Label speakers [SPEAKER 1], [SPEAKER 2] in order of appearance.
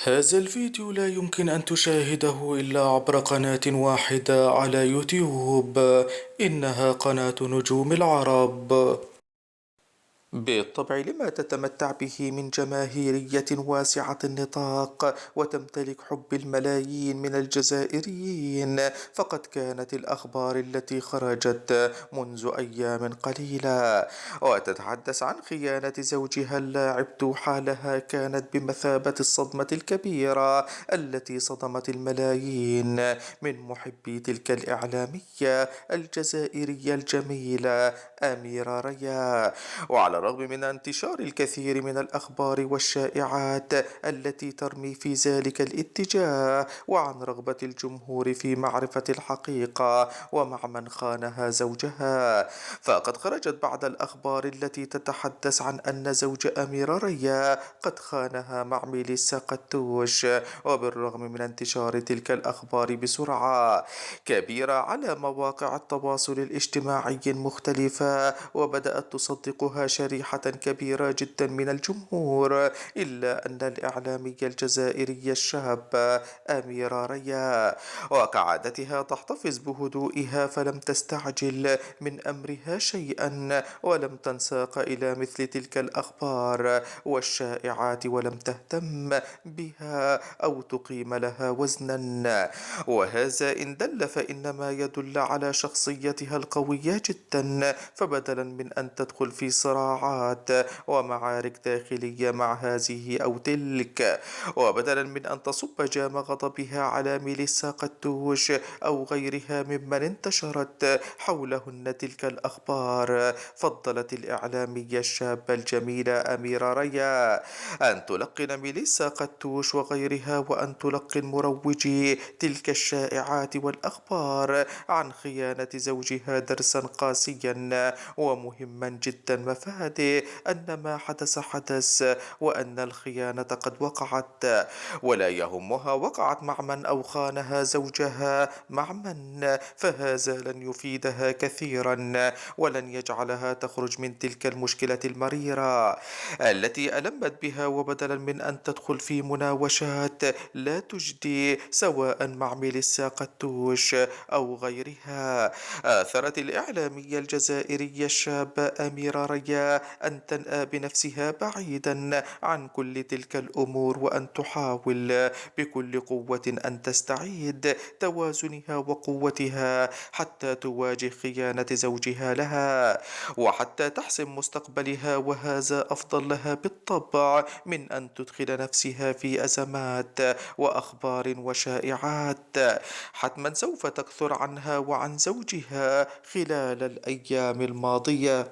[SPEAKER 1] هذا الفيديو لا يمكن أن تشاهده إلا عبر قناة واحدة على يوتيوب. إنها قناة نجوم العرب. بالطبع لما تتمتع به من جماهيرية واسعة النطاق وتمتلك حب الملايين من الجزائريين، فقد كانت الأخبار التي خرجت منذ أيام قليلة وتتحدث عن خيانة زوجها اللاعب توحى لها، كانت بمثابة الصدمة الكبيرة التي صدمت الملايين من محبي تلك الإعلامية الجزائرية الجميلة أميرة ريا. وعلى الرغم من انتشار الكثير من الأخبار والشائعات التي ترمي في ذلك الاتجاه، وعن رغبة الجمهور في معرفة الحقيقة ومع من خانها زوجها، فقد خرجت بعض الأخبار التي تتحدث عن أن زوج أميرة ريا قد خانها مع ميليسا قتوش. وبالرغم من انتشار تلك الأخبار بسرعة كبيرة على مواقع التواصل الاجتماعي المختلفة، وبدأت تصدقها شريحة كبيرة جدا من الجمهور، إلا أن الإعلامية الجزائرية الشابة أميرة ريا وكعادتها تحتفظ بهدوئها، فلم تستعجل من أمرها شيئا ولم تنساق إلى مثل تلك الأخبار والشائعات، ولم تهتم بها أو تقيم لها وزنا. وهذا إن دل فإنما يدل على شخصيتها القوية جدا، فبدلا من أن تدخل في صراعات ومعارك داخلية مع هذه أو تلك، وبدلا من أن تصب جام غضبها على ميليسا قتوش أو غيرها ممن انتشرت حولهن تلك الأخبار، فضلت الإعلامية الشابة الجميلة أميرة ريا أن تلقن ميليسا قتوش وغيرها، وأن تلقن مروجي تلك الشائعات والأخبار عن خيانة زوجها درسا قاسيا ومهما جدا، مفاده أن ما حدث حدث وأن الخيانة قد وقعت، ولا يهمها وقعت مع من أو خانها زوجها مع من، فهذا لن يفيدها كثيرا ولن يجعلها تخرج من تلك المشكلة المريرة التي ألمت بها. وبدلا من أن تدخل في مناوشات لا تجدي سواء مع ميليسا قتوش أو غيرها، آثرت الإعلامية الجزائرية الشابة أميرة ريا أن تنأى بنفسها بعيدا عن كل تلك الأمور، وأن تحاول بكل قوة أن تستعيد توازنها وقوتها حتى تواجه خيانة زوجها لها وحتى تحسم مستقبلها، وهذا أفضل لها بالطبع من أن تدخل نفسها في أزمات وأخبار وشائعات حتما سوف تكثر عنها وعن زوجها خلال الأيام الماضية.